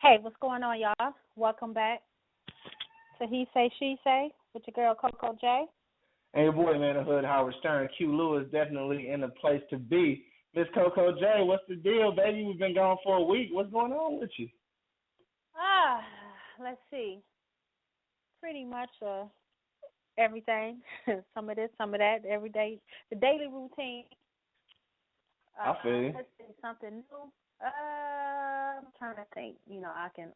Hey, what's going on, y'all? Welcome back to He Say, She Say with your girl CoCo J. Hey, your boy, man, the Hood Howard Stern. Q Lewis definitely in the place to be. Miss Coco J, what's the deal, baby? We've been gone for a week. What's going on with you? Ah, let's see. Pretty much everything. Some of this, some of that, every day. The daily routine. I feel you. Let's see, something new. I'm trying to think. I can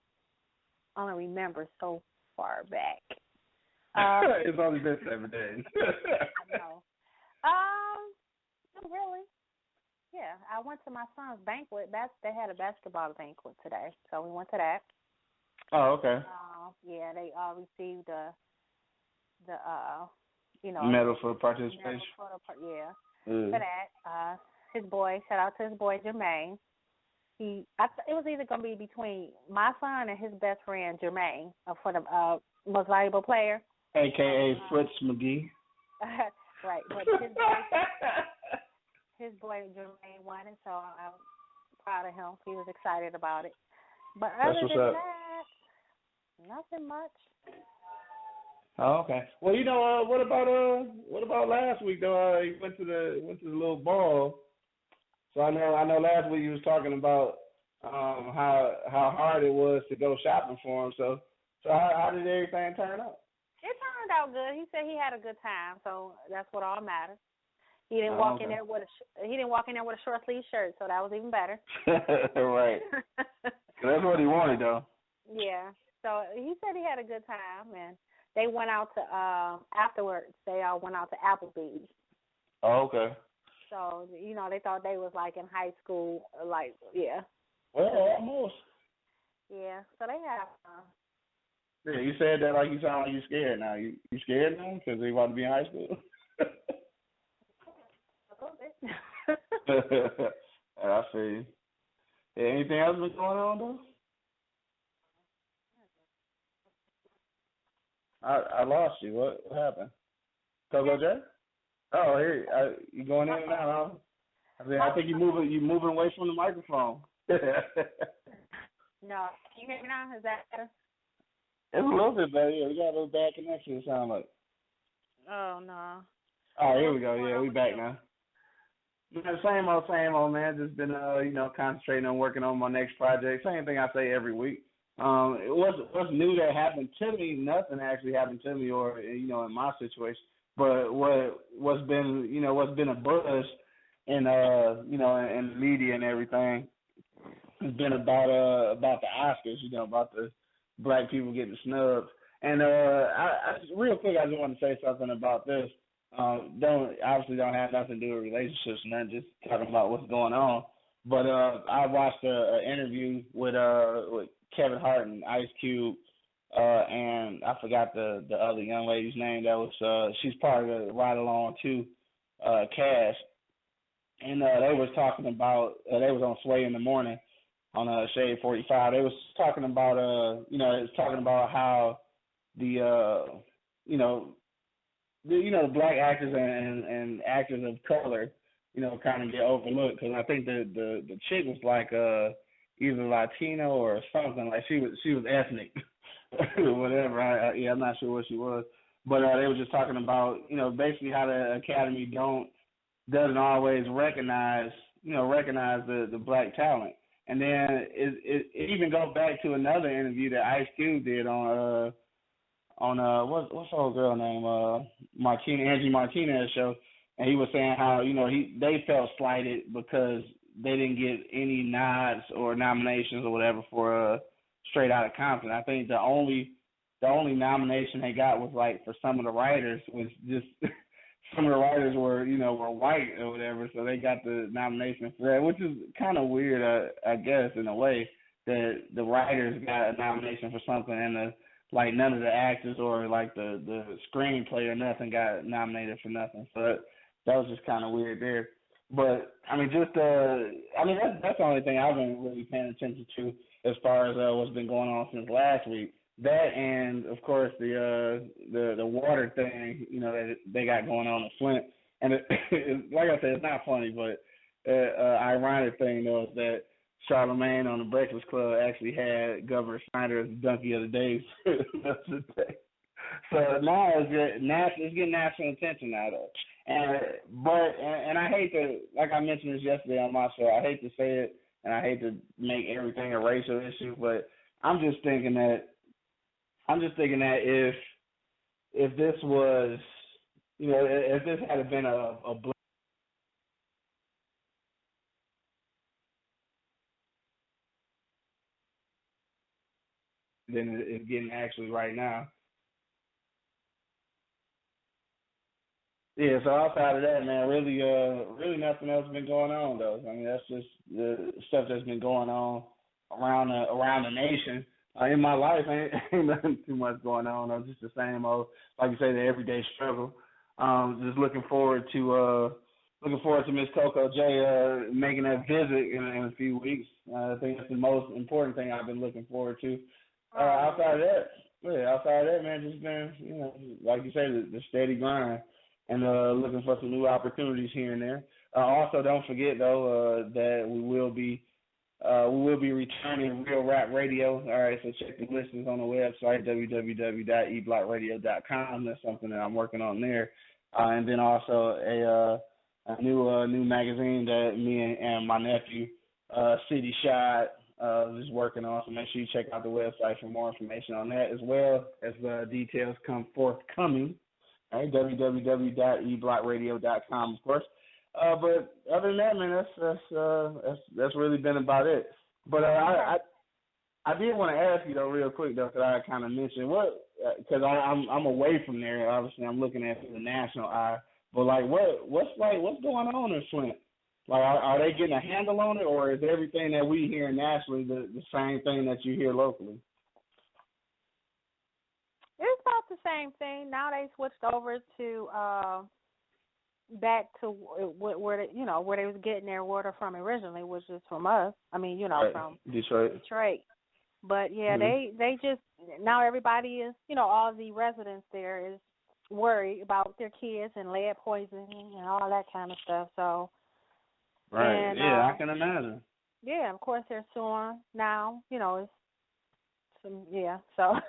only remember so far back. It's only been 7 days. I know. Not really. Yeah, I went to my son's banquet. They had a basketball banquet today, so we went to that. Oh, okay. Yeah, they received the medal for participation. For that. His boy, shout out to his boy Jermaine. It was either gonna be between my son and his best friend Jermaine for the most valuable player, AKA Fritz McGee. right? But his boy Jermaine won it, so I'm proud of him. He was excited about it. But other than that, nothing much. Oh, okay. Well, what about last week though? You went to the little ball. So I know last week you was talking about how hard it was to go shopping for him. So how did everything turn out? It turned out good. He said he had a good time, so that's what all matters. He didn't walk in there with a short sleeve shirt, so that was even better. Right. That's what he wanted, though. Yeah. So he said he had a good time, and they went out to afterwards. They all went out to Applebee's. Oh, okay. So they thought they was like in high school, yeah. Well, almost. Yeah. So they have. Yeah, you said that like you sound like you scared now. You scared now because they want to be in high school? A little bit. I see. Yeah, anything else been going on though? I lost you. What happened? Coco J? Oh, here you going in and out? Huh? I think you moving away from the microphone. No, can you hear me now? Is that better? It's a little bit better. Yeah, we got a little bad connection. It sounds like. Oh no. Oh, here we go. Yeah, we back now. Same old, man. Just been concentrating on working on my next project. Same thing I say every week. What's new that happened to me? Nothing actually happened to me, or in my situation. But what's been a buzz in in the media and everything has been about the Oscars. About the black people getting snubbed. And I real quick, I just want to say something about this. Don't have nothing to do with relationships, and just talking about what's going on. But I watched an interview with Kevin Hart and Ice Cube, and I forgot the other young lady's name. That was she's part of the Ride Along 2 cast, and they was talking about they was on Sway in the Morning on Shade 45. They was talking about how the the black actors and actors of color, kind of get overlooked, because I think the chick was like either Latino or something, like she was ethnic or whatever. I'm not sure what she was, but they were just talking about basically how the Academy doesn't always recognize the black talent. And then it even goes back to another interview that Ice Cube did on what's her girl name, Angie Martinez show, and he was saying how they felt slighted because they didn't get any nods or nominations or whatever for Straight Outta Compton. I think the only nomination they got was like for some of the writers, was just some of the writers were white or whatever, so they got the nomination for that, which is kind of weird, I guess, in a way, that the writers got a nomination for something and none of the actors or the screenplay or nothing got nominated for nothing. So that was just kind of weird there. But that's the only thing I've been really paying attention to as far as what's been going on since last week. That, and of course the water thing, that they got going on in Flint. And like I said, it's not funny, but ironic thing though is that Charlemagne on the Breakfast Club actually had Governor Snyder as the donkey of the day. So now it's getting national attention now though. And I hate to, like I mentioned this yesterday on my show, I hate to say it and I hate to make everything a racial issue, but I'm just thinking that if this was, if this had been a black, than it's getting actually right now. Yeah, so outside of that, man, really nothing else been going on though. I mean, that's just the stuff that's been going on around the nation. In my life, ain't nothing too much going on. I'm just the same old, like you say, the everyday struggle. Just looking forward to Miss CoCo J making that visit in a few weeks. I think that's the most important thing I've been looking forward to. Outside of that, man, just been, like you say, the steady grind and looking for some new opportunities here and there. Also, don't forget though that we will be returning Real Rap Radio. All right, so check the listings on the website www.eblockradio.com. That's something that I'm working on there, and then also a new magazine that me and my nephew City Shot is working on. So make sure you check out the website for more information on that, as well as details come forthcoming. All right, www.eblockradio.com, of course. But other than that, man, that's really been about it. But I did want to ask you though, real quick though, because I kind of mentioned because I'm away from there. Obviously, I'm looking at it through the national eye. But like, what's going on in Flint? Like, are they getting a handle on it, or is everything that we hear nationally the same thing that you hear locally? It's about the same thing. Now they switched over to back to where they was getting their water from originally, which is from us. I mean, right. From Detroit. But yeah, they just now everybody is, all the residents there is worried about their kids and lead poisoning and all that kind of stuff. So right, and, I can imagine. Yeah, of course they're suing now. It's so.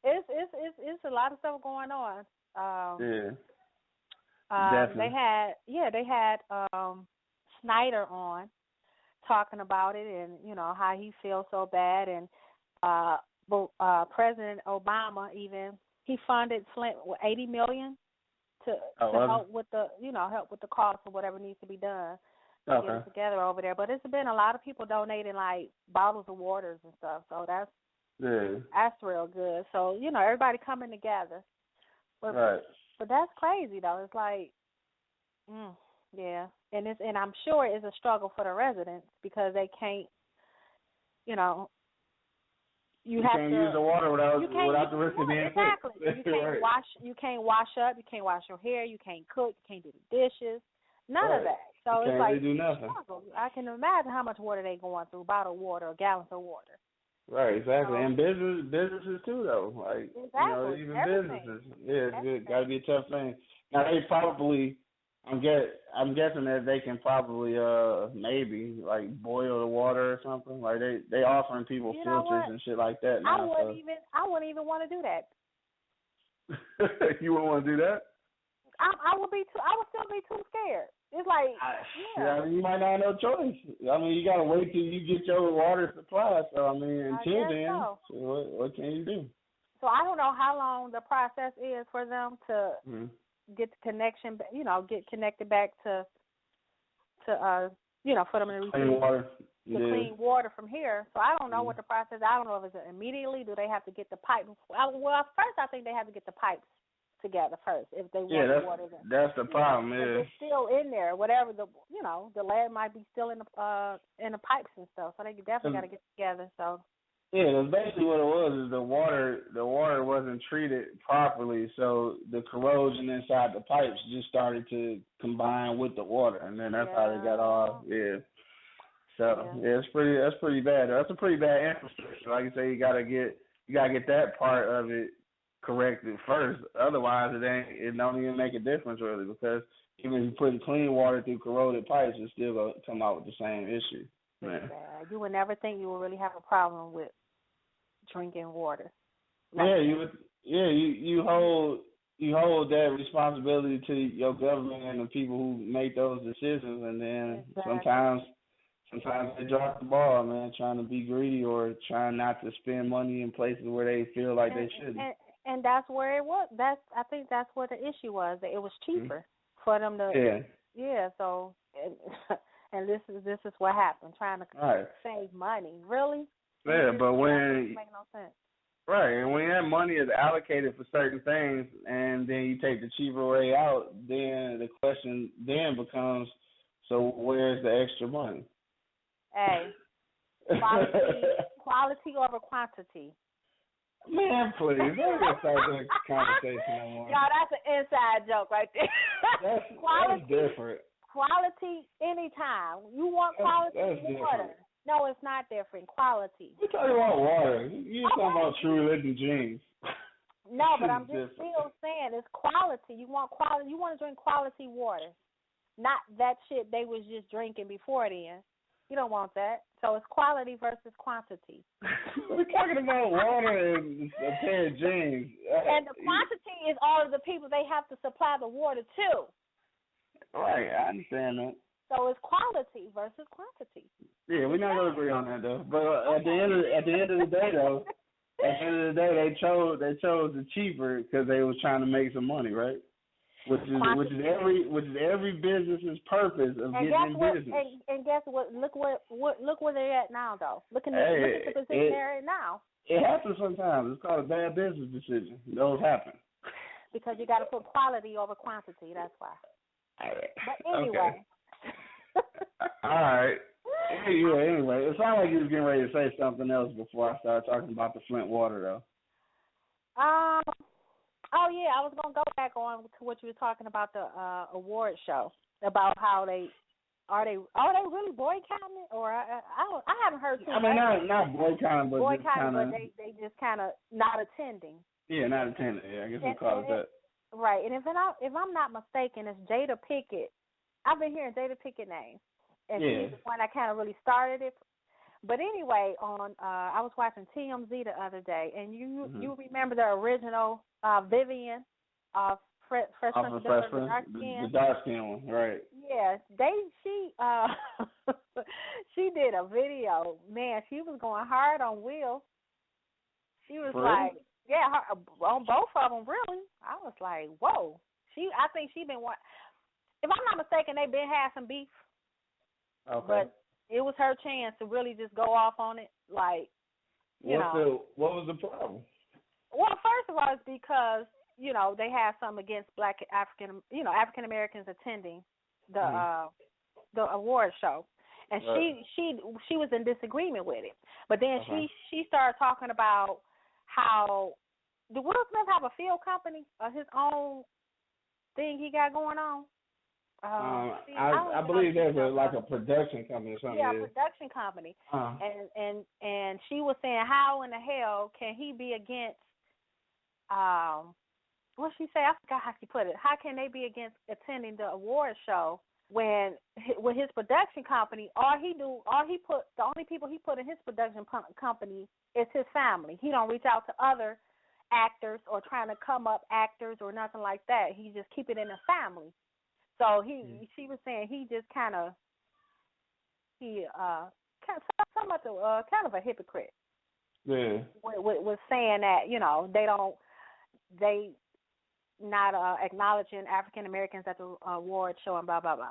It's a lot of stuff going on. Definitely. They had Snyder on talking about it and how he feels so bad, and President Obama he funded Flint with $80 million to help with the cost of whatever needs to be done to get it together over there. But it's been a lot of people donating like bottles of waters and stuff, so that's real good. So, everybody coming together. But that's crazy though. It's like, yeah. And I'm sure it's a struggle for the residents because they can't, you can't use the water without the risk of being sick. Exactly. You can't wash up, you can't wash your hair, you can't cook, you can't do the dishes. None of that. So you it's like do nothing. I can imagine how much water they going through, bottled water or gallons of water. Right, exactly, and businesses too, though. Like even businesses, it's got to be a tough thing. Now they probably, I'm guessing that they can probably maybe like boil the water or something. Like they offering people filters and shit like that now. I wouldn't even want to do that. You wouldn't want to do that? I would still be too scared. It's like, you might not have no choice. I mean, you got to wait till you get your water supply. So, I mean, until then, what can you do? So, I don't know how long the process is for them to get the connection, get connected back to for them to receive clean water from here. So, I don't know what the process. I don't know if it's immediately. Do they have to get the pipe? Well, first, I think they have to get the pipes together first if they want the water. That's the problem. It's still in there. Whatever the lead might be still in the pipes and stuff. So they definitely got to get together. So that's basically what it was. Is the water wasn't treated properly, so the corrosion inside the pipes just started to combine with the water, and then that's how they got all. So that's pretty bad. That's a pretty bad infrastructure. Like you say, you gotta get that part of it corrected first. Otherwise, it don't even make a difference really, because even if you put clean water through corroded pipes, it's still gonna come out with the same issue. Pretty bad. You would never think you would really have a problem with drinking water. You hold that responsibility to your government and the people who make those decisions, and then sometimes they drop the ball, man, trying to be greedy or trying not to spend money in places where they feel like they shouldn't. And that's where it was. I think that's where the issue was. That it was cheaper for them to. Yeah. So and this is what happened. Trying to save money. Really? Yeah, but when make no sense. Right, and when that money is allocated for certain things, and then you take the cheaper way out, then the question then becomes, so where's the extra money? Hey, quality over quantity. Man, please, don't get start that conversation no more. Y'all, that's an inside joke right there. That's different. Quality anytime. You want quality water. Different. No, it's not different. Quality. We're talking about water. You're talking about True Religion jeans. No, but I'm just still saying it's quality. You want quality. You want to drink quality water, not that shit they was just drinking before then. You don't want that. So it's quality versus quantity. We're talking about water and a pair of jeans. And the quantity is all of the people they have to supply the water to. Right, I understand that. So it's quality versus quantity. Yeah, we're not gonna agree on that though. But at the end of the day, though, they chose the cheaper because they was trying to make some money, right? Which is every business's purpose of getting in business. And guess what? Look where they're at now, though. Look at the position they're in now. It happens sometimes. It's called a bad business decision. Those happen. Because you got to put quality over quantity. That's why. All right. But anyway. Okay. All right. Anyway, it sounded like you was getting ready to say something else before I started talking about the Flint water, though. Oh yeah, I was gonna go back on to what you were talking about the award show, about how they are they really boycotting it, or I haven't heard too much. I mean, not boycotting, but boycotting, just kind of they just kind of not attending. Yeah, not attending. Yeah, I guess we call it that. Right, and if I'm not mistaken, it's Jada Pinkett. I've been hearing Jada Pinkett name, and she's the one that kind of really started it. But anyway, I was watching TMZ the other day, and you remember the original Vivian of Fresh Prince of the dark skin one, right? Yeah, she did a video. Man, she was going hard on Will. She was like, on both of them, really. I was like, whoa. I think she been if I'm not mistaken, they been had some beef. Okay. But it was her chance to really just go off on it, like, what was the problem? Well, first of all, it's because they had something against Black African Americans attending the award show, and she was in disagreement with it. But then she started talking about how did Will Smith have a field company of his own thing he got going on? I believe there's a production company or something. Yeah, a production company. And she was saying, how in the hell can he be against? What she say? I forgot how she put it. How can they be against attending the award show when with his production company? The only people he put in his production company is his family. He don't reach out to other actors or trying to come up actors or nothing like that. He just keep it in the family. So she was saying he just kind of a hypocrite. Yeah. Was saying that they not acknowledging African Americans at the award show and blah blah blah.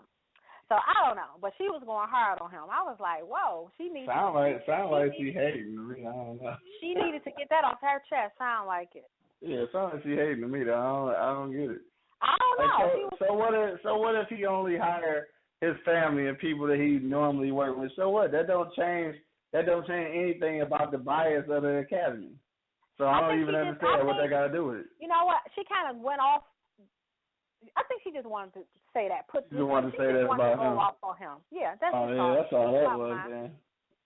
So I don't know, but she was going hard on him. I was like, whoa, she needs. Sound like she hating me. I don't know. She needed to get that off her chest. Sound like it. Yeah, sound like she hating me. Though. I don't get it. I don't know. So what if he only hired his family and people that he normally work with? So what? That don't change anything about the bias of the academy. So I don't even understand what they got to do with it. You know what? She kind of went off. I think she just wanted to say that. She wanted to say that about him. Off on him. Yeah, that's all that was. Then.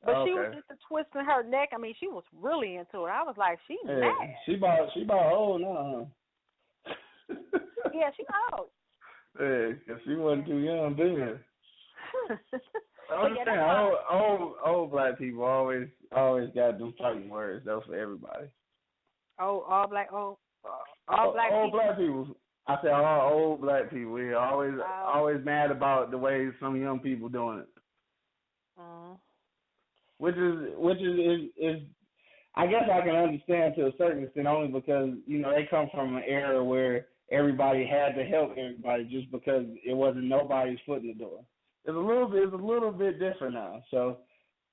But she was just twisting her neck. I mean, she was really into it. I was like, she's mad. She about old now. Yeah, she old. Yeah, 'cause she wasn't too young then. I'm just saying, old black people always got them fighting words though for everybody. Oh, all black people. I said all old black people. Yeah, always mad about the way some young people doing it. Which is I guess I can understand to a certain extent only because they come from an era where everybody had to help everybody just because it wasn't nobody's foot in the door. It's a little bit different now. So,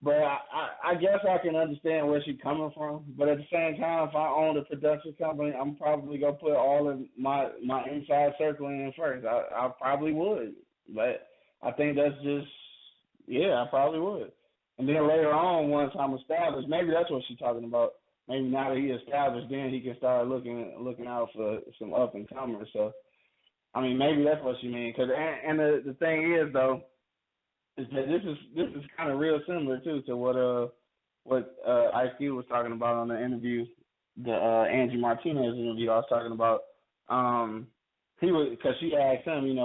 but I guess I can understand where she's coming from. But at the same time, if I owned a production company, I'm probably gonna put all of my inside circle in first. I probably would, but I think that's just I probably would. And then later on, once I'm established, maybe that's what she's talking about. Maybe now that he's established, then he can start looking out for some up and comers. So, I mean, maybe that's what she means. And the thing is though, is that this is kind of real similar too to what Ice Cube was talking about on the interview, the Angie Martinez interview I was talking about. Because she asked him,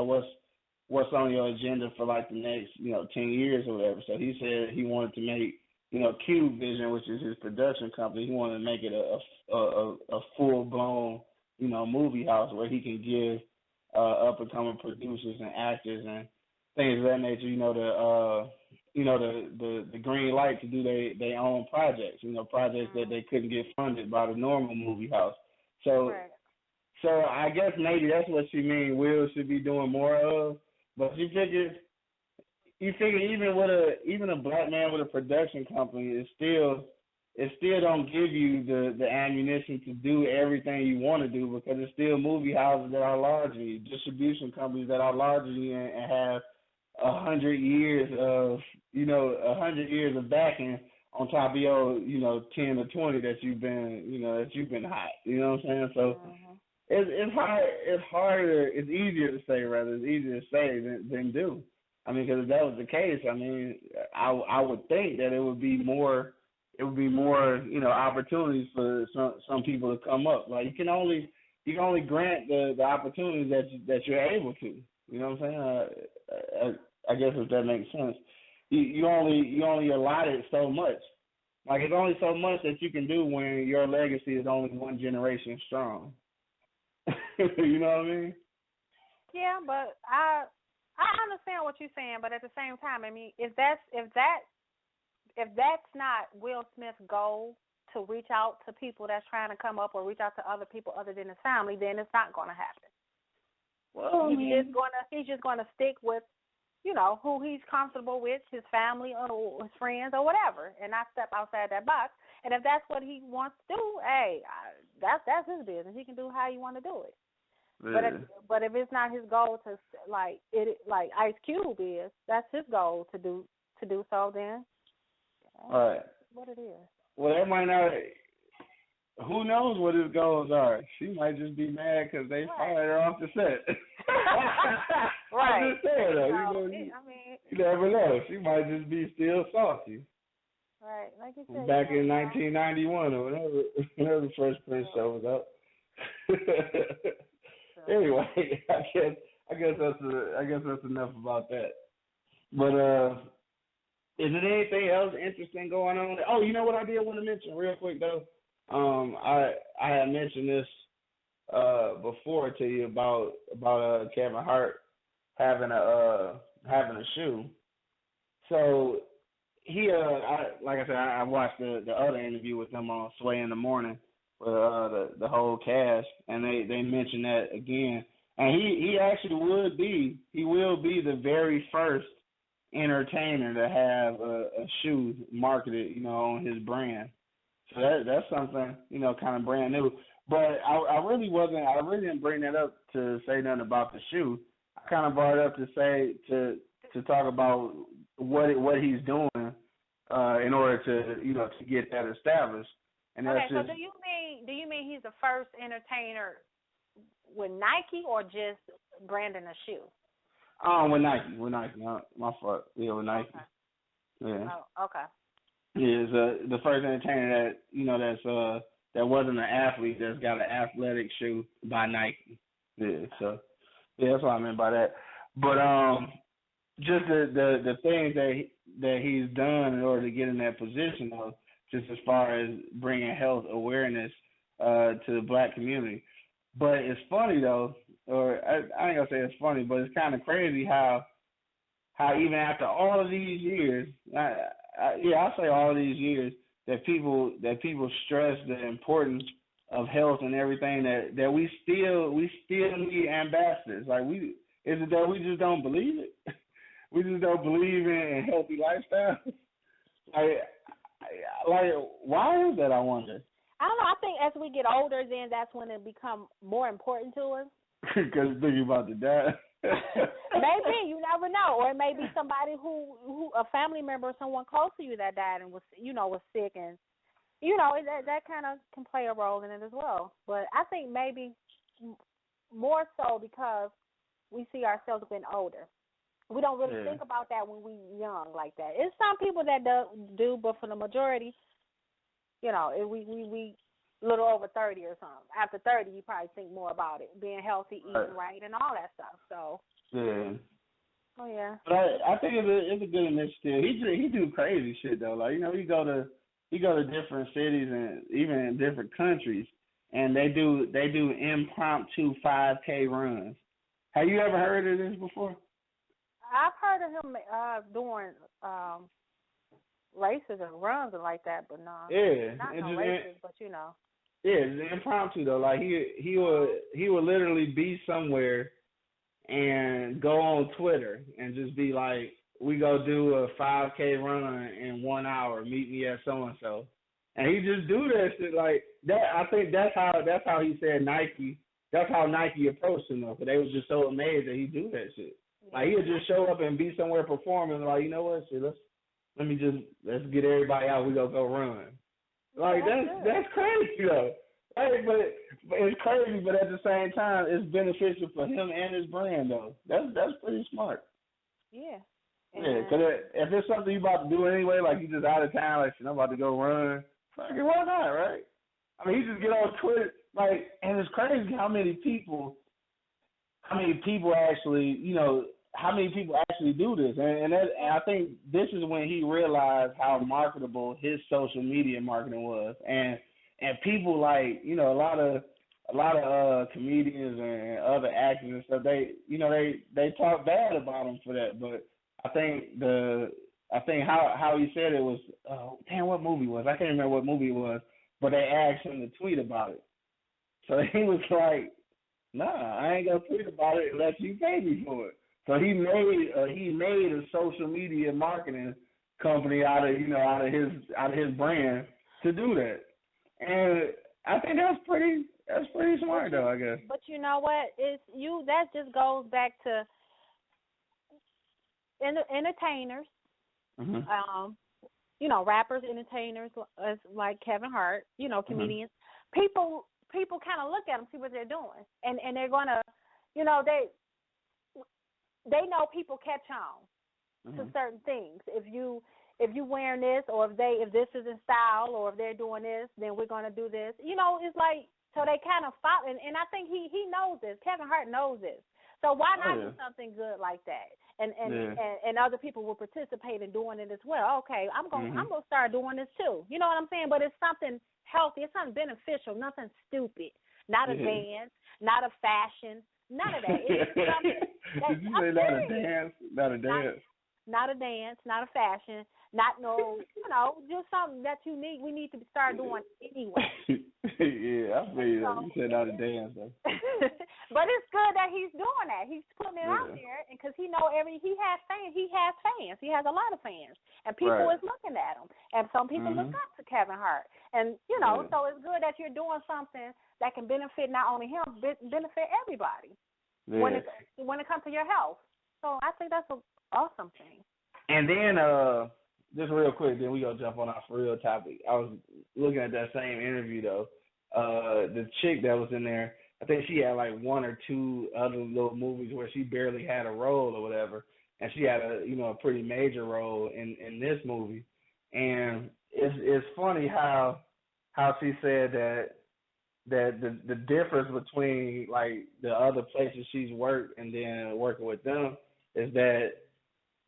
what's on your agenda for like the next 10 years or whatever. So he said he wanted to make Cube Vision, which is his production company. He wanted to make it a full blown movie house where he can give up and coming producers and actors and things of that nature, the green light to do their own projects, projects that they couldn't get funded by the normal movie house. So so I guess maybe that's what she mean Will should be doing more of. But you figure even a black man with a production company it still don't give you the ammunition to do everything you want to do because it's still movie houses that are larger than you, distribution companies that are larger than you and have 100 years of backing on top of your 10 or 20 that you've been hot. You know what I'm saying? So it's easier to say than do. I mean, because if that was the case, I mean, I would think that it would be more opportunities for some people to come up. Like you can only grant the opportunities that you're able to. You know what I'm saying? I guess if that makes sense. You only allotted so much. Like it's only so much that you can do when your legacy is only one generation strong. You know what I mean? Yeah, but I understand what you're saying, but at the same time, I mean, if that's not Will Smith's goal to reach out to people that's trying to come up or reach out to other people other than his family, then it's not going to happen. Well, he's just gonna stick with, who he's comfortable with, his family or his friends or whatever, and not step outside that box. And if that's what he wants to do, hey, that's his business. He can do how he want to do it. Yeah. But if it's not his goal to like Ice Cube is, that's his goal to do so. Then, all right, what it is. Well, that might not. Who knows what his goals are? She might just be mad because they fired her off the set. Right. I'm just saying, though. You never know. She might just be still salty. Right, like you said. Back in 1991 or whenever the Fresh Prince show was up. Anyway, I guess that's enough about that. But is there anything else interesting going on? Oh, you know what I did want to mention real quick though. I had mentioned this before to you about Kevin Hart having a shoe. So he like I said, I watched the other interview with him on Sway in the Morning with the whole cast, and they mentioned that again. And he actually will be the very first entertainer to have a shoe marketed, on his brand. So that's something, kind of brand new. But I really didn't bring that up to say nothing about the shoe. I kind of brought it up to say to talk about what he's doing in order to get that established. And okay, so do you mean he's the first entertainer with Nike or just branding a shoe? With Nike. My fault. Yeah, with Nike. Okay. Yeah. Oh, okay. Yeah, it's the first entertainer that that wasn't an athlete that's got an athletic shoe by Nike. Yeah, so yeah, that's what I meant by that. But just the things that he's done in order to get in that position, though, just as far as bringing health awareness to the black community. But it's funny though, or I ain't gonna say it's funny, but it's kind of crazy how even after all of these years, I'll say all of these years, that people stress the importance of health and everything, that we still need ambassadors. Like, is it that we just don't believe it? We just don't believe in healthy lifestyle. like why is that, I wonder? I don't know. I think as we get older, then that's when it becomes more important to us. Because thinking about to die. Maybe, you never know. Or it may be somebody who a family member or someone close to you that died and was sick, and that kind of can play a role in it as well. But I think maybe more so because we see ourselves getting older. We don't really think about that when we're young like that. It's some people that do, but for the majority, we little over 30 or something. After 30, you probably think more about it, being healthy, eating right, and all that stuff. So yeah. Oh yeah. But I think it's a good initiative. He do crazy shit though. Like, he go to different cities and even in different countries, and they do impromptu 5K runs. Have you ever heard of this before? I've heard of him doing races and runs and like that, but no. Yeah. Not no races, but Yeah, it's impromptu though. Like he would literally be somewhere and go on Twitter and just be like, we go do a 5K run in 1 hour. Meet me at so and so, and he just do that shit like that. I think that's how he said Nike. That's how Nike approached him though, because they was just so amazed that he do that shit. Like, he would just show up and be somewhere performing. Like, you know what? Shit, let's get everybody out. We go run. Like, that's crazy though. Hey, but it's crazy, but at the same time, it's beneficial for him and his brand though. That's pretty smart. Yeah. Yeah, because if it's something you about to do anyway, like you just out of town, like, I'm about to go run, fucking why not, right? I mean, he just get on Twitter, like, and it's crazy how many people actually, how many people actually do this, and I think this is when he realized how marketable his social media marketing was, and people like, a lot of comedians and other actors and stuff, they talk bad about him for that, but I think how he said it was, what movie was? I can't remember what movie it was, but they asked him to tweet about it. So he was like, nah, I ain't gonna tweet about it unless you pay me for it. So he made a social media marketing company out of his brand to do that. And I think that's pretty smart though, I guess. But you know what? That just goes back to entertainers, rappers, entertainers, like Kevin Hart, comedians. People kind of look at them, see what they're doing, and they're gonna, they know people catch on to certain things. If you wearing this, or if this is in style, or if they're doing this, then we're gonna do this. It's like, so they kind of follow, and I think he knows this. Kevin Hart knows this. So why not do something good like that? And other people will participate in doing it as well. Okay, I'm gonna start doing this too. You know what I'm saying? But it's something healthy. It's something beneficial. Nothing stupid. Not a dance. Not a fashion. None of that. It's something. Did you say not a dance? Not a dance. Not a dance. Not a fashion. Not just something that you need. We need to start doing anyway. Yeah, I feel you. You said not a dance though. But it's good that he's doing that. He's putting it out there, and because he has fans. He has fans. He has a lot of fans, and people is looking at him. And some people look up to Kevin Hart, and so it's good that you're doing something that can benefit not only him, but benefit everybody when it comes to your health. So I think that's an awesome thing. And then just real quick, then we gonna jump on our for real topic. I was looking at that same interview though. The chick that was in there, I think she had like one or two other little movies where she barely had a role or whatever, and she had a pretty major role in this movie. And it's funny how she said that the difference between like the other places she's worked and then working with them is that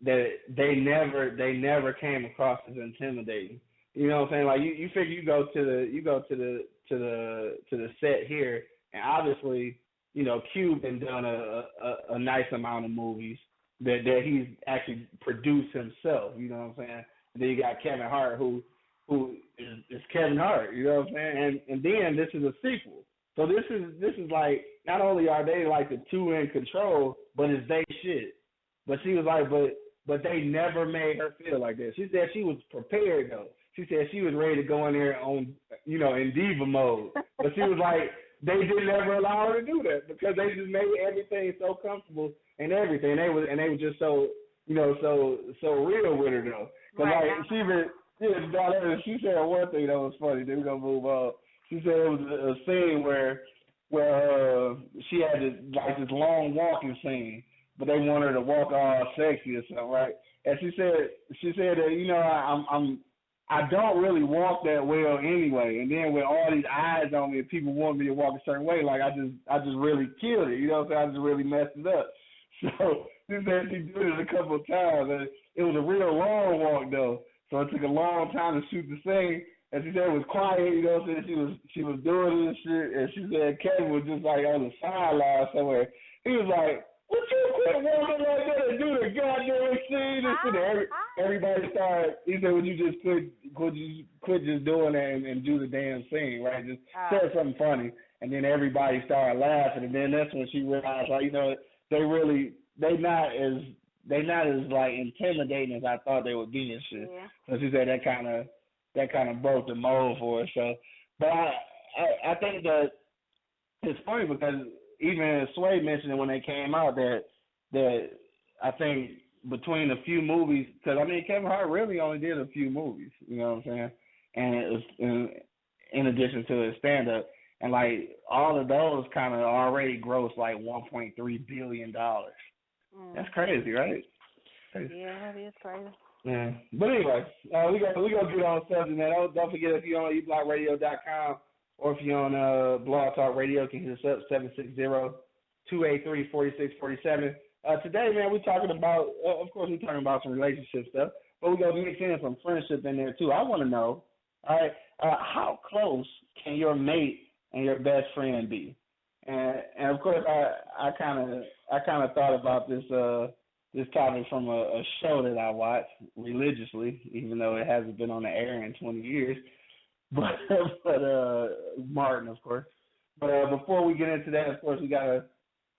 that they never came across as intimidating. You know what I'm saying? Like you figure you go to the set here, and obviously, you know, Cube been done a nice amount of movies that he's actually produced himself. You know what I'm saying? And then you got Kevin Hart, who is Kevin Hart. You know what I'm saying? And then this is a sequel. So this is like, not only are they like the two in control, but it's they shit. But she was like, but they never made her feel like that. She said she was prepared though. She said she was ready to go in there on, you know, in diva mode. But she was like, they didn't ever allow her to do that because they just made everything so comfortable and everything. They were just so, you know, so real with her though. Cause right. like she said one thing that was funny. Then we're gonna move on. She said it was a scene where she had this long walking scene, but they wanted her to walk all sexy or something, right? And she said that, you know, I don't really walk that well anyway, and then with all these eyes on me and people want me to walk a certain way, like I just really killed it, you know what I'm saying? I just really messed it up. So she said she did it a couple of times, and it was a real long walk though, so it took a long time to shoot the scene. And she said it was quiet, you know what I'm saying? She was doing this shit, and she said Kevin was just like on the sideline somewhere. He was like, "Would you quit walking like that and do the goddamn scene?" And everybody started. He said, "Would you just quit just doing that and do the damn scene, right? Just say something funny." And then everybody started laughing, and then that's when she realized, like, you know, they not as like intimidating as I thought they would be and shit. Yeah. So she said that kind of broke the mold for her. So, but I think that it's funny because even Sway mentioned it when they came out that I think between a few movies, because I mean Kevin Hart really only did a few movies, you know what I'm saying, and it was in addition to his stand up, and like all of those kind of already grossed like $1.3 billion. That's crazy, right? Crazy. Yeah, it is crazy. Yeah, but anyway, we gonna get on subject, man. Don't forget, if you're on eblockradio.com or if you're on Blog Talk Radio, you can hit us up 760-283-4647. Today, man, we're talking about, of course, we're talking about some relationship stuff, but we're gonna mix in some friendship in there too. I want to know, all right, how close can your mate and your best friend be? And of course, I kind of thought about this topic from a show that I watch religiously, even though it hasn't been on the air in 20 years. But Martin, of course. But before we get into that, of course, we gotta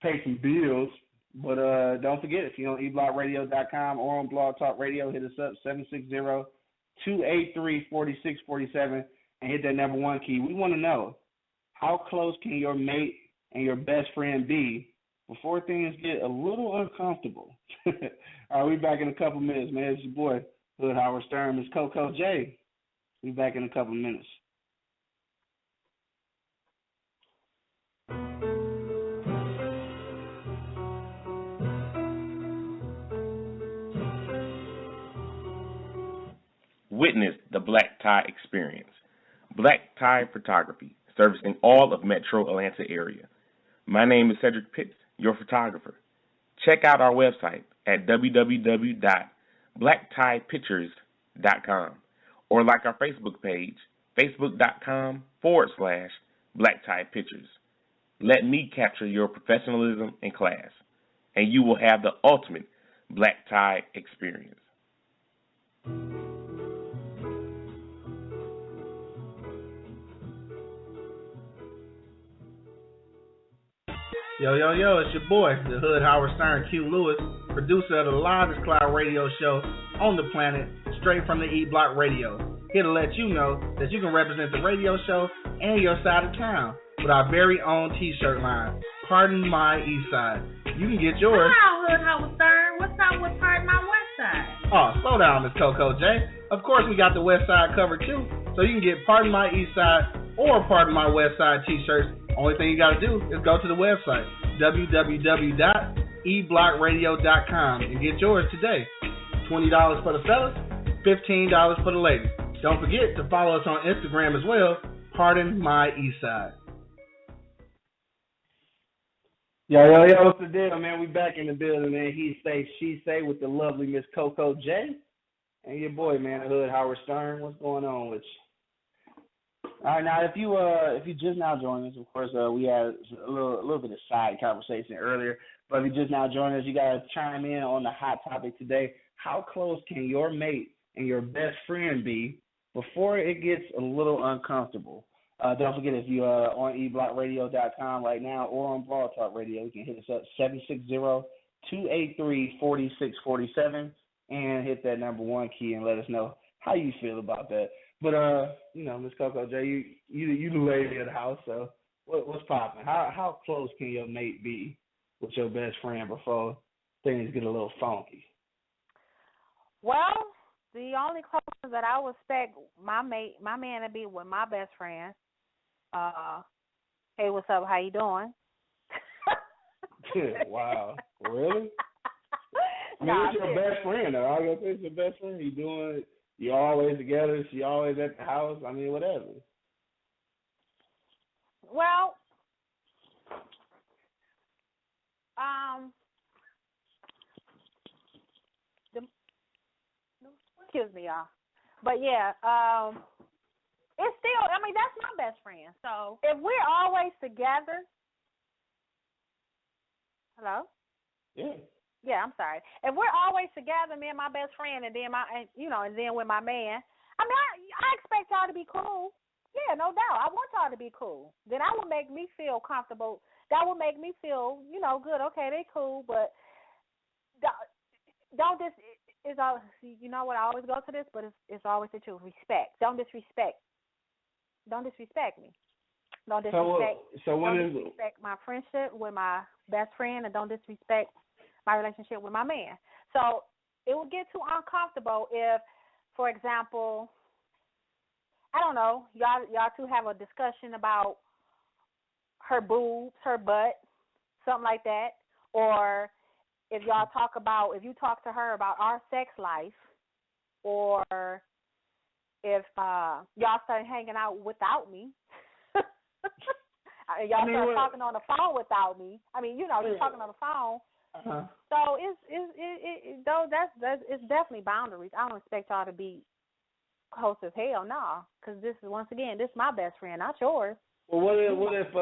pay some bills. But don't forget, if you're on eblockradio.com or on Blog Talk Radio, hit us up 760-283-4647 and hit that number one key. We want to know, how close can your mate and your best friend be before things get a little uncomfortable? All right, we back in a couple minutes, man. It's your boy, Hood Howard Stern. It's CoCo J. We back in a couple minutes. Witness the Black Tie Experience. Black Tie Photography, servicing all of Metro Atlanta area. My name is Cedric Pitts, your photographer. Check out our website at www.blacktiepictures.com or like our Facebook page, facebook.com/Black Tie Pictures. Let me capture your professionalism in class, and you will have the ultimate black tie experience. Yo, it's your boy, the Hood Howard Stern, Q Lewis, producer of the largest cloud radio show on the planet, straight from the E Block Radio. Here to let you know that you can represent the radio show and your side of town with our very own t-shirt line, Pardon My East Side. You can get yours. Hello, Hood Howard Stern. What's up with Pardon My West Side? Oh, slow down, Miss CoCo J. Of course, we got the West Side covered too, so you can get Pardon My East Side or Pardon My West Side t-shirts. Only thing you got to do is go to the website, www.eblockradio.com, and get yours today. $20 for the fellas, $15 for the ladies. Don't forget to follow us on Instagram as well, Pardon My East Side. Yo, what's the deal, man? We back in the building, man. He say, she say with the lovely Miss CoCo J. And your boy, man, the Hood Howard Stern. What's going on with you? All right, now if you just now joining us, of course, we had a little bit of side conversation earlier. But if you just now joining us, you gotta chime in on the hot topic today. How close can your mate and your best friend be before it gets a little uncomfortable? Don't forget, if you're on eblockradio.com right now or on Blog Talk Radio, you can hit us up 760-283-4647 and hit that number one key and let us know how you feel about that. But Miss CoCo J, you the lady of the house, so what's popping? How close can your mate be with your best friend before things get a little funky? Well, the only closeness that I would expect my man to be with my best friend. Hey, what's up? How you doing? Wow, really? I mean, it's your best friend, though. I was gonna say it's your best friend. You're always together. She always at the house. I mean, whatever. Well, excuse me, y'all. But yeah, it's still, I mean, that's my best friend. So if we're always together, hello? Yeah. Yeah, I'm sorry. If we're always together, me and my best friend, and then and then with my man, I mean, I expect y'all to be cool. Yeah, no doubt. I want y'all to be cool. Then that would make me feel comfortable. That would make me feel, good. Okay, they cool, but don't just. It's all, you know what? I always go to this, but it's always the truth. Respect. Don't disrespect me. Don't disrespect. Don't disrespect my friendship with my best friend, and don't disrespect my relationship with my man. So it will get too uncomfortable if, for example, I don't know, y'all two have a discussion about her boobs, her butt, something like that, or if you talk to her about our sex life, or if y'all start hanging out without me, y'all start talking on the phone without me. I mean, just talking on the phone. Uh-huh. So it's definitely boundaries. I don't expect y'all to be close as hell, no, because this is my best friend, not yours. Well, what if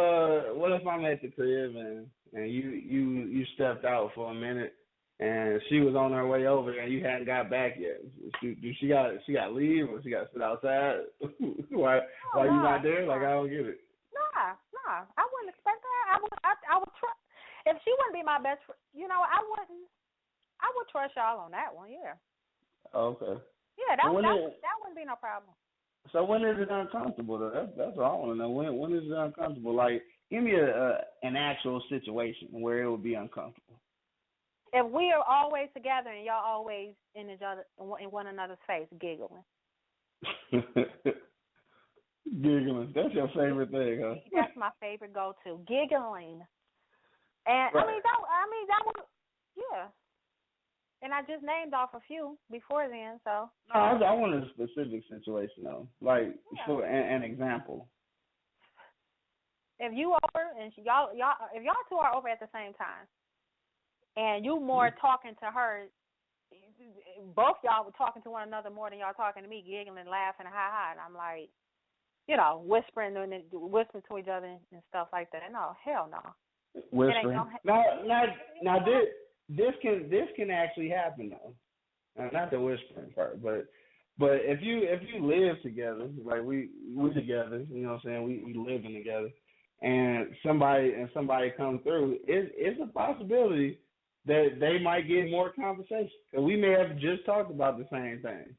I'm at the crib and you stepped out for a minute and she was on her way over and you hadn't got back yet? She got to leave, or she got to sit outside? why you not there? Like, I don't get it. Nah, I wouldn't expect that. I would trust. If she wouldn't be my best friend, I would trust y'all on that one. Yeah. Okay. Yeah, that wouldn't be no problem. So when is it uncomfortable, though? That's what I want to know. When is it uncomfortable? Like, give me an actual situation where it would be uncomfortable. If we are always together and y'all always in one another's face giggling. Giggling. That's your favorite thing, huh? That's my favorite go-to. Giggling. And right. That would, yeah. And I just named off a few before then, so. No, I want a specific situation though, like for an example. If you over and if y'all two are over at the same time, and you more talking to her, both y'all were talking to one another more than y'all talking to me, giggling, laughing, ha, and I'm like, whispering to each other and stuff like that. No, hell no. Whispering. Now this can actually happen though. Not the whispering part, but if you live together, like we together, you know what I'm saying, we living together, and somebody come through, it's a possibility that they might get more conversation, because we may have just talked about the same thing.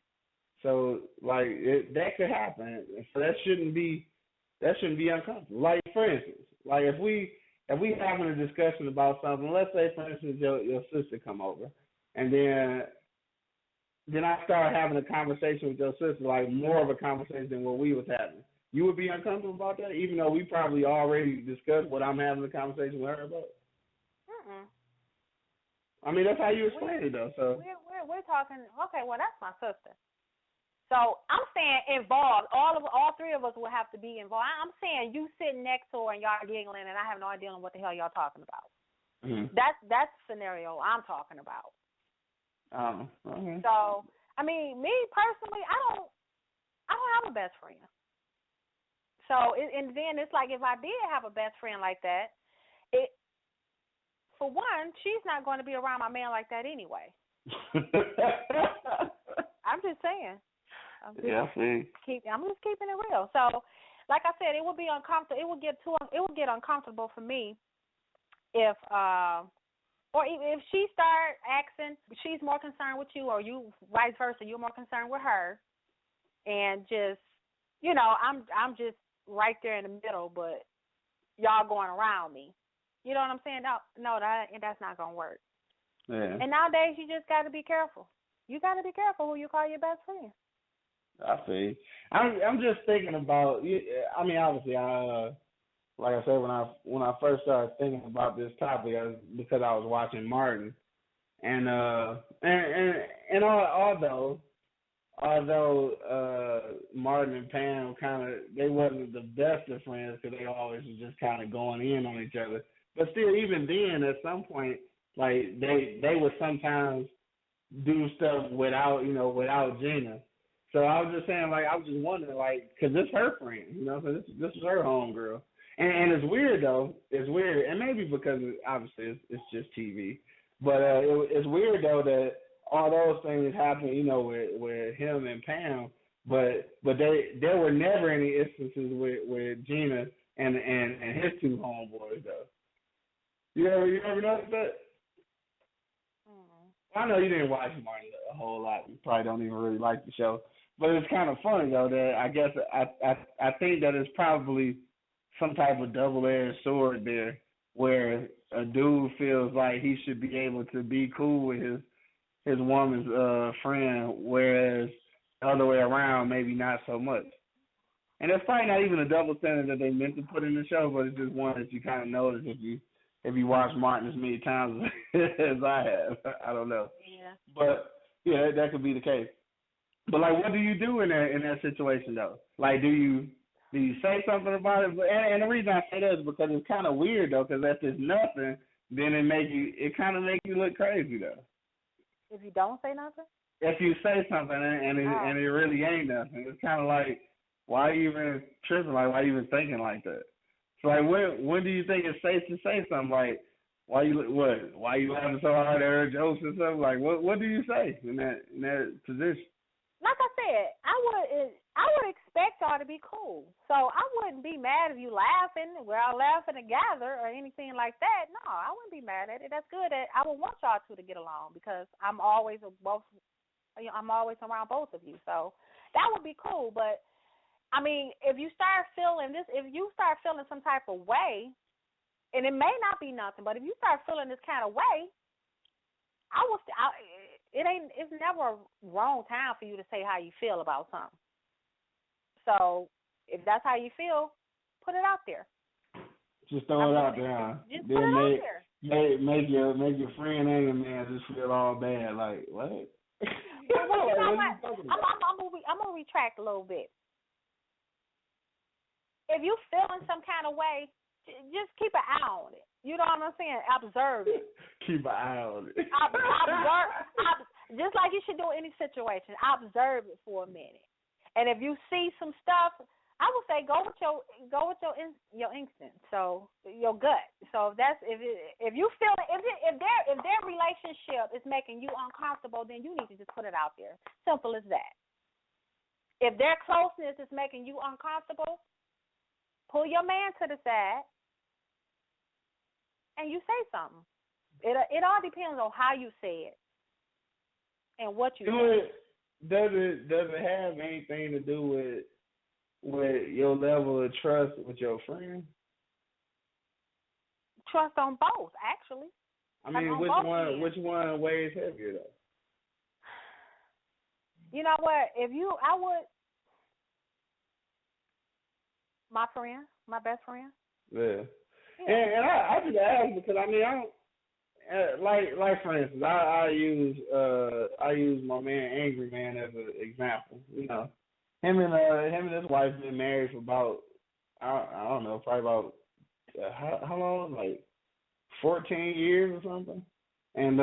So like that could happen. So that shouldn't be uncomfortable. Like, for instance, like if we having a discussion about something, let's say for instance your sister come over, and then I start having a conversation with your sister, like more of a conversation than what we was having. You would be uncomfortable about that, even though we probably already discussed what I'm having a conversation with her about? I mean, that's how you explain it, though. So we're talking. Okay, well, that's my sister. So I'm saying involved. All three of us will have to be involved. I'm saying you sitting next to her and y'all giggling, and I have no idea what the hell y'all talking about. That's the scenario I'm talking about. Okay. So, I mean, me personally, I don't have a best friend. So, and then it's like if I did have a best friend like that, for one, she's not going to be around my man like that anyway. I'm just saying. I'm just keeping it real. So, like I said, it would be uncomfortable. It would get uncomfortable for me if if she start asking, she's more concerned with you, or you vice versa, you're more concerned with her, and just I'm just right there in the middle, but y'all going around me. You know what I'm saying? No, that's not gonna work. Yeah. And nowadays, you just got to be careful. You got to be careful who you call your best friend. I see. I'm just thinking about. I mean, obviously, like I said, when I first started thinking about this topic, because I was watching Martin, and although Martin and Pam they wasn't the best of friends because they always was just kind of going in on each other. But still, even then, at some point, like they would sometimes do stuff without Gina. So I was just saying, like, I was just wondering, like, because this her friend, so this is her homegirl. And it's weird, though. It's weird. And maybe because, obviously, it's just TV. But it's weird, though, that all those things happen, with him and Pam. But there were never any instances with Gina and his two homeboys, though. You ever notice that? I know you didn't watch Martin a whole lot. You probably don't even really like the show. But it's kind of funny, though, that I guess I think that it's probably some type of double-edged sword there where a dude feels like he should be able to be cool with his woman's friend, whereas the other way around, maybe not so much. And it's probably not even a double standard that they meant to put in the show, but it's just one that you kind of notice if you watch Martin as many times as I have. I don't know. Yeah. But yeah, that could be the case. But like, what do you do in that situation though? Like, do you say something about it? And the reason I say that is because it's kind of weird though, because if it's nothing, then it kind of make you look crazy though. If you don't say nothing. If you say something and it really ain't nothing, it's kind of like, why are you even tripping? Like, why are you even thinking like that? So like, when do you think it's safe to say something? Like, why you laughing so hard at her jokes and stuff? Like, what do you say in that position? Like I said, I would expect y'all to be cool. So I wouldn't be mad if you laughing. We're all laughing together or anything like that. No, I wouldn't be mad at it. That's good. I would want y'all two to get along because I'm always around both of you. So that would be cool. But I mean, if you start feeling some type of way, and it may not be nothing, but if you start feeling this kind of way, it's never a wrong time for you to say how you feel about something. So if that's how you feel, put it out there. Just throw it out there, huh? Just put it out there. Make your friend and your man just feel all bad. Like, what? Well, you know what? I'm gonna retract a little bit. If you feeling some kind of way, just keep an eye on it. You know what I'm saying? Observe it. Keep an eye on it. Observe, just like you should do in any situation. Observe it for a minute, and if you see some stuff, I would say go with your instinct, so your gut. So if you feel if their relationship is making you uncomfortable, then you need to just put it out there. Simple as that. If their closeness is making you uncomfortable, pull your man to the side and you say something. It all depends on how you say it and what you say. Does it have anything to do with your level of trust with your friend? Trust on both, actually. I mean, which one weighs heavier though? You know what? I would. My friend, my best friend. Yeah. And I just ask because I mean I don't like for instance I use my man Angry Man as an example. You know, him and his wife been married for about I don't know, probably about how long, like 14 years or something, and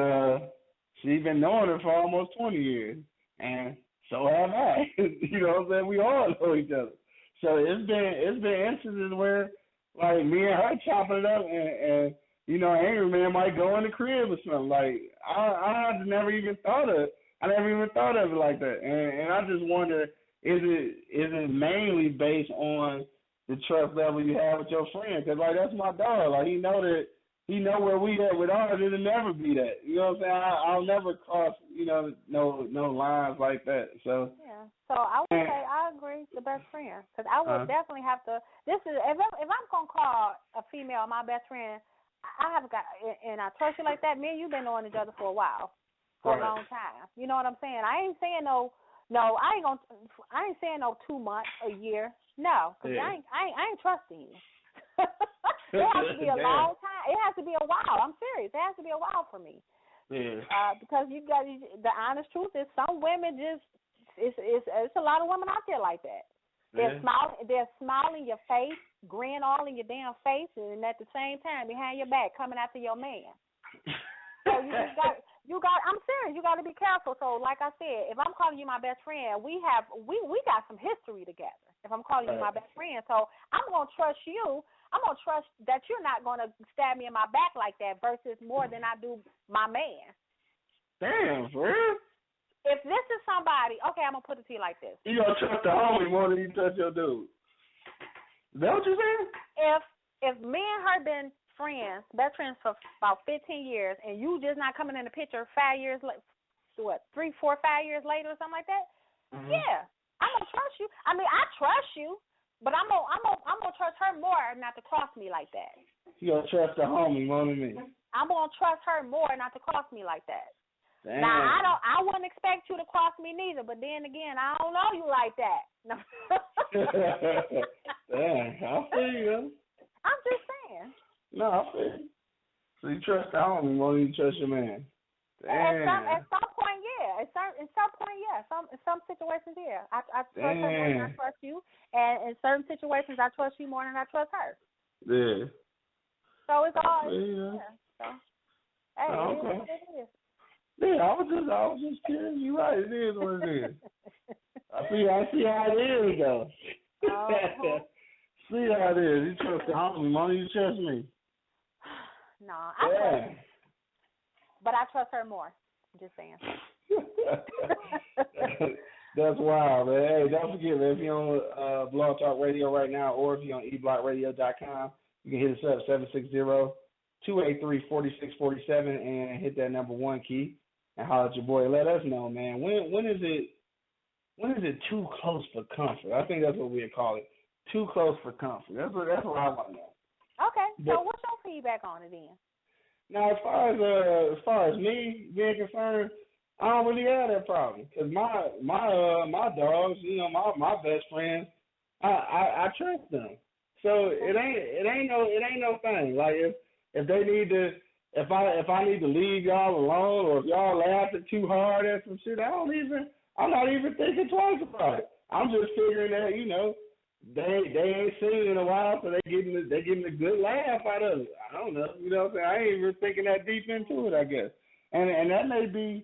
she's been knowing her for almost 20 years, and so have I. You know what I'm saying? We all know each other. So it's been instances where like me and her chopping it up, and you know, Angry Man might go in the crib or something. Like I never even thought of it like that, and I just wonder, is it mainly based on the trust level you have with your friend? Because like that's my dog. Like he know where we at with ours. It'll never be that. You know what I'm saying? I'll never cross, you know, no lines like that. So yeah. So I would say I agree. The best friend, because I would definitely have to. This is if I'm gonna call a female my best friend, I have got, and I trust you like that. Me and you've been knowing each other for a while, for a long time. You know what I'm saying? I ain't saying no. I ain't saying no 2 months, a year. No, because I ain't trusting you. It has to be a long time. It has to be a while. I'm serious. It has to be a while for me. Yeah. Because you got the honest truth is some women just it's a lot of women out there like that. They're smiling in your face, grin all in your damn face, and at the same time behind your back coming after your man. So you got. I'm serious. You got to be careful. So like I said, if I'm calling you my best friend, we got some history together. If I'm calling you my best friend, so I'm gonna trust you. I'm gonna trust that you're not gonna stab me in my back like that versus more than I do my man. Damn, for real? If this is somebody, okay, I'm gonna put it to you like this. You gonna trust the homie more than you trust your dude? Is that what you saying? If me and her been friends, best friends for about 15 years, and you just not coming in the picture 5 years later, 3, 4, 5 years later or something like that, yeah, I'm gonna trust you. I mean, I trust you, but I'm gonna trust her more not to cross me like that. You gonna trust the homie more than me? I'm gonna trust her more not to cross me like that. Damn. Now I wouldn't expect you to cross me neither, but then again, I don't know you like that. No. Damn, I feel you. I'm just saying. No, I feel you. So you trust the homie more than you trust your man. Damn. At some point, yeah. In some situations, yeah. I trust her more than I trust you, and in certain situations, I trust you more than I trust her. Yeah. So it's all. Yeah. So, hey, okay. It is. Yeah, I was just kidding. You're right. It is what it is. I see how it is, though. See how it is. You trust the homie more than you trust me. No, I trust. But I trust her more. I'm just saying. That's wild, man. Hey, don't forget, man, if you're on Blog Talk Radio right now, or if you're on eblockradio.com, you can hit us up 760-283-4647 and hit that number 1 key and holler at your boy. Let us know, man. When is it too close for comfort? I think that's what we'd call it. Too close for comfort. That's what I want to know. Okay. So what's your feedback on it then? Now, as far as me being concerned, I don't really have that problem because my dogs, you know, my best friends, I trust them. So it ain't no thing. Like if they need to, if I need to leave y'all alone, or if y'all laughing too hard at some shit, I'm not even thinking twice about it. I'm just figuring that, you know, they ain't seen in a while, so they getting a good laugh out of it. I don't know, you know what I'm saying? I ain't even thinking that deep into it, I guess. And that may be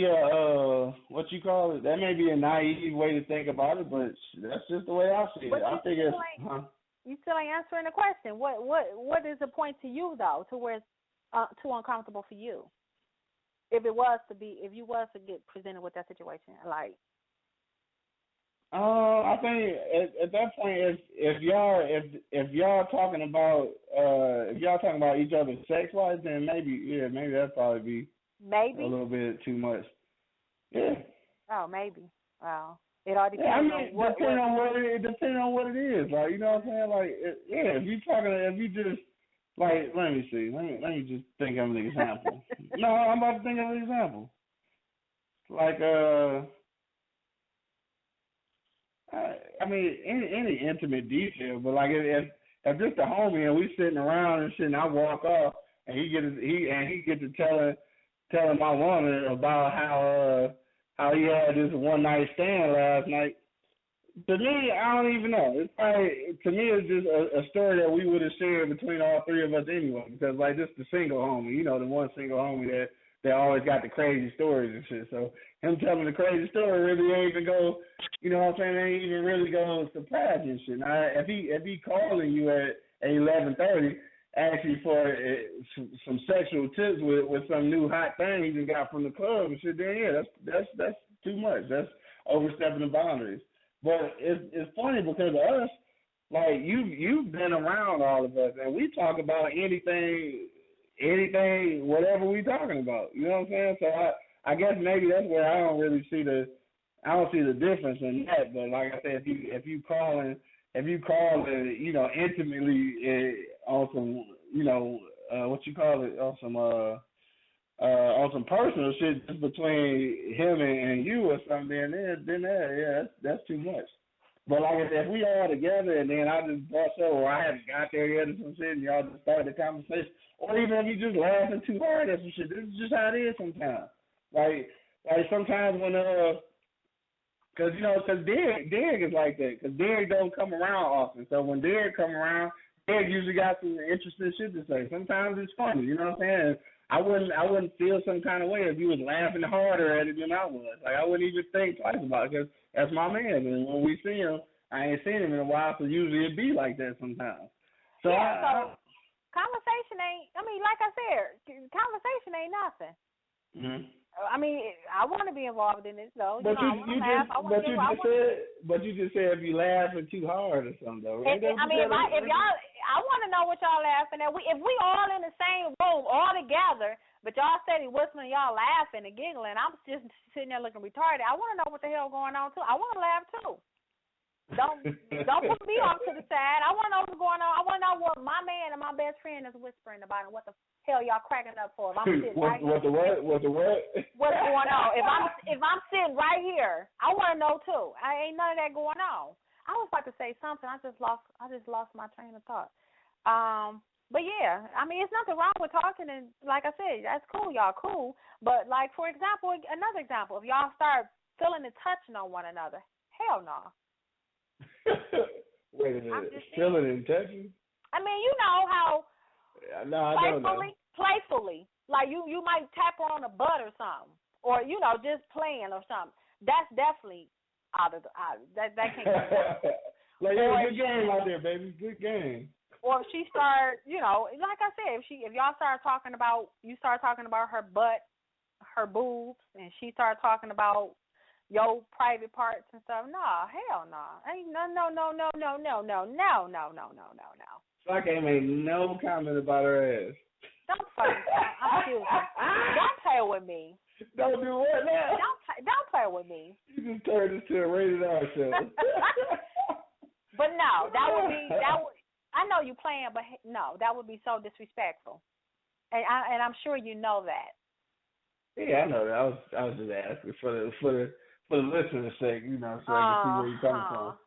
a what you call it? That may be a naive way to think about it, but that's just the way I see it. I think it's you still ain't answering the question. What is the point to you though, to where it's too uncomfortable for you? If you was to get presented with that situation, like. I think at that point, if y'all talking about each other sex wise, then maybe that'd probably be a little bit too much. Yeah. Oh, maybe. Wow. It all depends. Yeah, I mean, depending on what it is, like, you know what I'm saying, like, if you just like, let me see, let me just think of an example. No, I'm about to think of an example. Like I mean, any intimate detail, but like if just a homie and we sitting around and shit, and I walk off and he get to telling my woman about how he had this one night stand last night, To me, I don't even know. It's probably, to me, it's just a story that we would have shared between all three of us anyway. Because like, this the single homie, you know, the one single homie that always got the crazy stories and shit. So him telling the crazy story really ain't even go, you know what I'm saying? Ain't even really go surprise and shit. Now, if he calling you at 11:30, asking for some sexual tips with some new hot thing he just got from the club and shit, then yeah, that's too much. That's overstepping the boundaries. But it's funny because of us, like you've been around all of us, and we talk about anything, whatever we talking about. You know what I'm saying? So I guess maybe that's where I don't see the difference in that. But like I said, if you call, you know, intimately on some, you know, what you call it, on some personal shit just between him and you or something, then that's too much. But like I said, if we all together and then I just bust up or I haven't got there yet or some shit and y'all just started the conversation, or even if you just laughing too hard or some shit, this is just how it is sometimes. Like sometimes when cause Derek is like that, cause Derek don't come around often. So when Derek come around, Derek usually got some interesting shit to say. Sometimes it's funny, you know what I'm saying? I wouldn't feel some kind of way if you was laughing harder at it than I was. Like I wouldn't even think twice about it because that's my man. And when we see him, I ain't seen him in a while, so usually it be like that sometimes. So yeah, conversation ain't. I mean, like I said, conversation ain't nothing. Mm-hmm. I mean, I want to be involved in this though. But you just said if you laughing too hard or something though. I want to know what y'all laughing at. If we all in the same room all together, but y'all steady whistling, y'all laughing and giggling, I'm just sitting there looking retarded. I want to know what the hell going on too. I want to laugh too. Don't put me off to the side. I want to know what's going on. I want to know what my man and my best friend is whispering about and what the hell y'all cracking up for. If I'm sitting right here. What the what? What's going on? If I'm sitting right here, I want to know too. I ain't none of that going on. I was about to say something. I just lost my train of thought. But yeah, I mean, it's nothing wrong with talking, and like I said, that's cool, y'all cool. But like for example, another example, if y'all start feeling and touching on one another, hell no. Wait a minute, feeling and touching? I mean, you know how. No, I don't know. Playfully, like you might tap her on the butt or something, or you know, just playing or something. That's definitely out. That can't be. Like, yeah, good game out there, baby. Good game. Or if she start, you know, like I said, if y'all start talking about, you start talking about her butt, her boobs, and she start talking about your private parts and stuff. Nah, hell no. Ain't no. So I can't make no comment about her ass. Don't fucking. I'm serious. Don't play with me. Don't do what now? Don't play with me. You just turned this to a rated R show. But no, that would. I know you playing, but no, that would be so disrespectful. And I'm sure you know that. Yeah, I know that. I was just asking for the listener's sake, you know, so I can see where you're coming from.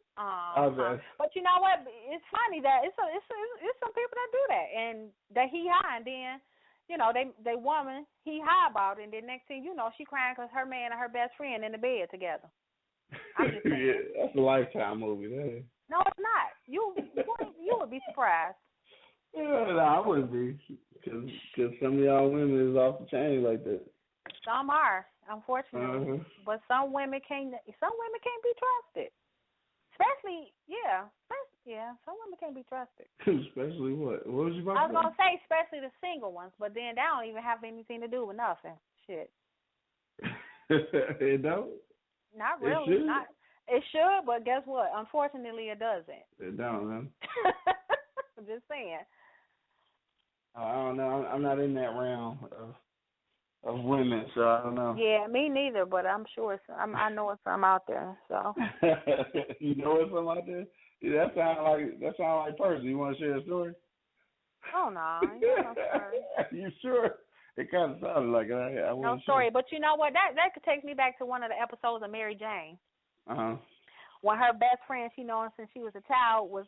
But you know what? It's funny that it's some people that do that, and that he high, and then you know they woman he high about it, and then next thing you know she crying because her man and her best friend in the bed together. Yeah, that's a Lifetime movie. That. No, it's not. You would be surprised. Yeah, no, I wouldn't be, because some of y'all women is off the chain like that. Some are, unfortunately, but some women can't be trusted. Especially, some women can't be trusted. Especially what? What was you about to say? I was gonna say, especially the single ones, but then they don't even have anything to do with nothing. Shit. It don't. Not really. It should, but guess what? Unfortunately, it doesn't. It don't, man. I'm just saying. I don't know. I'm not in that realm of women, so I don't know. Yeah, me neither. But I'm sure I know it's some out there. So. You know it's some out there? Yeah, that sound like Percy. You want to share a story? Oh no, no story. You sure? It kind of sounded like it. No story, but you know what? That could take me back to one of the episodes of Mary Jane. When her best friend she known since she was a child was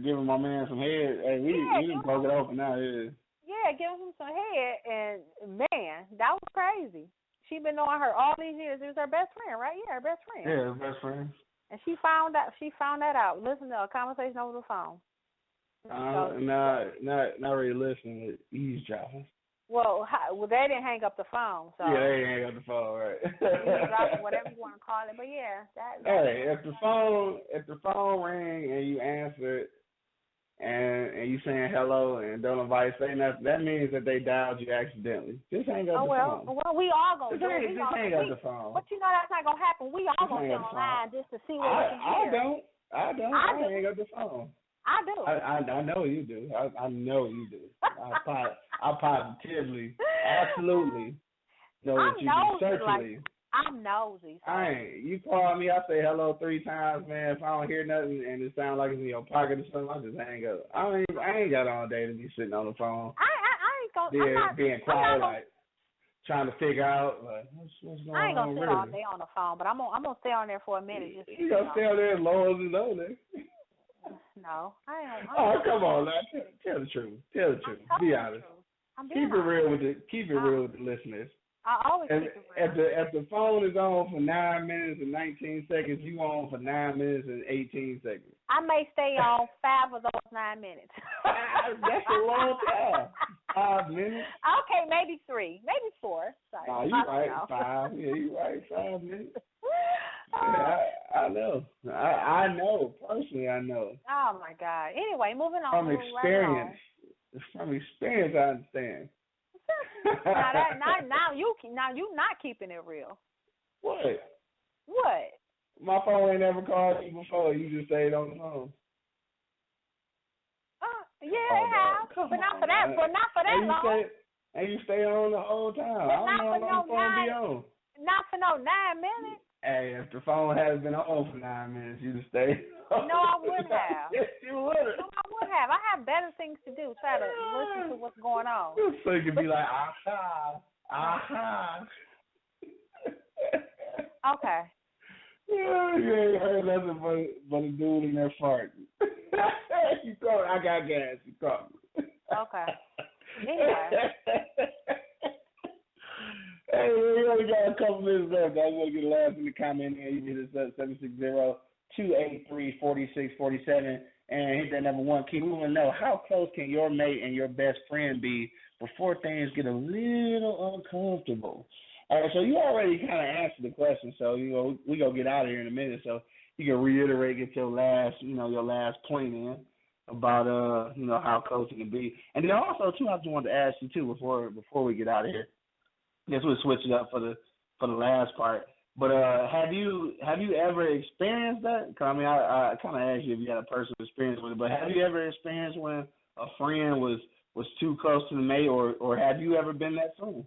giving my man some head. Hey, we didn't broke it open now. Yeah, giving him some head, and man, that was crazy. She been knowing her all these years. It was her best friend, right? Yeah, her best friend. Yeah, her best friend. And she found that out. Listen to a conversation over the phone. Not really listening, but eavesdropping. Well, they didn't hang up the phone, so yeah, they didn't hang up the phone, right? eavesdropping, whatever you want to call it. But yeah, hey, if the phone ring and you answer it, and you saying hello and don't invite, say nothing, that means that they dialed you accidentally. Just hang up the phone. Well, we all gonna do it. Just hang up the phone. But you know that's not gonna happen. We all gonna sit online just to see what we can hear. I don't hang up the phone. I do. I know you do. I know you do. I positively, absolutely know that you do. Certainly. I'm nosy. So. You call me, I say hello 3 times, man. If I don't hear nothing and it sounds like it's in your pocket or something, I just hang up. I ain't got all day to be sitting on the phone. I ain't gonna being quiet, like trying to figure out like what's going on. I ain't gonna sit really. all day on the phone, but I'm gonna stay on there for a minute. You gonna stay on there as long as it's on there. No, I ain't. Oh, come on, now. Tell the truth. Tell the truth. Be honest. Keep it real with the listeners. I always keep it real. If the phone is on for 9 minutes and 19 seconds, you on for 9 minutes and 18 seconds. I may stay on 5 of those 9 minutes. That's a long time. 5 minutes. Okay, maybe 3, maybe 4. Sorry. Oh, you right. 5. Yeah, you right. 5 minutes. Yeah, I know. I know. Personally, I know. Oh my God. Anyway, moving on. From experience. From experience, I understand. now you not keeping it real. What? My phone ain't never called you before. You just stayed on the phone. Yeah, they have, but not for that. But not for that long. And you stay on the whole time. I don't know how long the phone be on. Not for no 9 minutes. Hey, if the phone has been on for 9 minutes, you'd have stayed. No, I wouldn't have. Yes, you would have. No, I would have. I have better things to do. Try to listen to what's going on. So you could be like, aha. Okay. Yeah, you ain't heard nothing but a dude in there farting. You caught. I got gas. You caught me. Okay. Anyway. Hey, we only got a couple minutes left. I want to get the last in the comment here. You can hit us up 760-283-4647 and hit that number 1 key. We want to know, how close can your mate and your best friend be before things get a little uncomfortable? All right, so you already kind of answered the question, so we gonna get out of here in a minute. So you can reiterate, get your last point in about how close it can be. And then also too, I just wanted to ask you too before we get out of here. I guess we'll switch it up for the last part. But have you ever experienced that? 'Cause, I mean, I kind of asked you if you had a personal experience with it, but have you ever experienced when a friend was too close to the mate, or have you ever been that friend?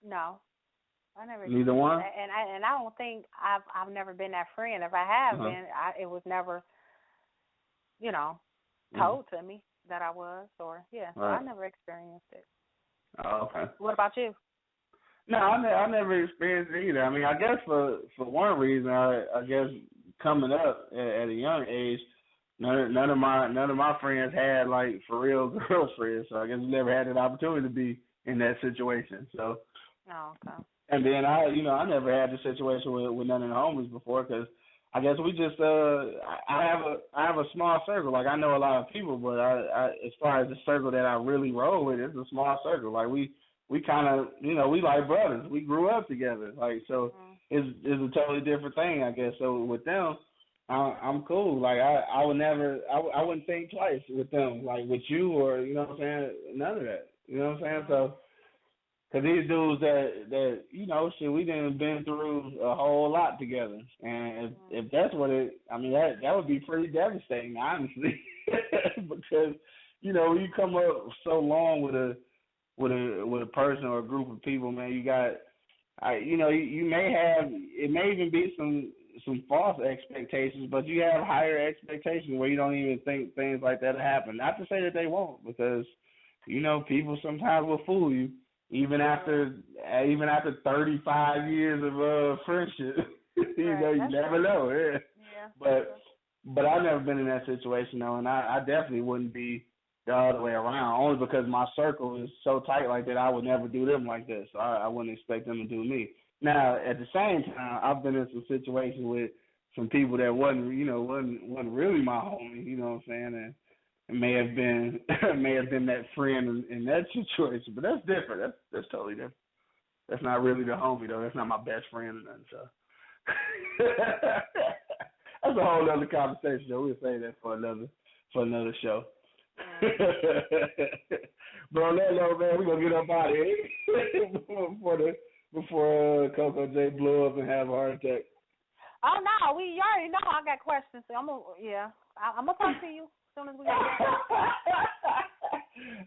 No, I never. Neither one. And I don't think I've never been that friend. If I have been, it was never, told to me that I was, or so I never experienced it. Oh, okay. What about you? No, I never experienced it either. I mean, I guess for one reason, I guess coming up at a young age, none of my friends had like for real girlfriends, so I guess we never had an opportunity to be in that situation. So. Oh, okay. And then I never had the situation with none of the homies before, because I guess we just I have a small circle. Like, I know a lot of people, but I as far as the circle that I really roll with, it's a small circle. Like, we kind of we like brothers. We grew up together. Like, so it's a totally different thing, I guess. So with them, I'm cool. Like, I would never I wouldn't think twice with them. Like with you, or what I'm saying, none of that. You know what I'm saying? So. Cause these dudes that shit, we done been through a whole lot together, and if that's what that would be pretty devastating, honestly, because when you come up so long with a person or a group of people, man, you got, you may have, it may even be some false expectations, but you have higher expectations where you don't even think things like that happen. Not to say that they won't, because people sometimes will fool you. Even after 35 years of friendship, you never know. Yeah. But I've never been in that situation though, and I definitely wouldn't be the other way around, only because my circle is so tight like that. I would never do them like that, so I wouldn't expect them to do me. Now, at the same time, I've been in some situations with some people that wasn't really my homie, you know what I'm saying, and it may have been that friend in that situation, but that's different. That's totally different. That's not really the homie though. That's not my best friend or nothing. So that's a whole other conversation. Though. We'll say that for another show. But on that note, man, we're gonna get up out of here before CoCo J blow up and have a heart attack. Oh no, you already know I got questions. So I'm gonna talk to you as soon as we get back.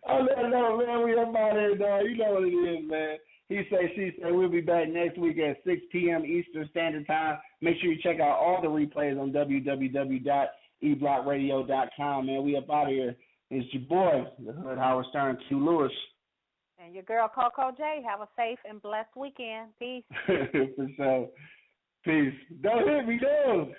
On that note, man, we up out of here, dog. You know what it is, man. He say, she say. We'll be back next week at 6 p.m. Eastern Standard Time. Make sure you check out all the replays on www.eblockradio.com, man. We up out of here. It's your boy, the Hood Howard Stern, Q Lewis. And your girl, CoCo J. Have a safe and blessed weekend. Peace. For sure. Peace. Don't hit me, though.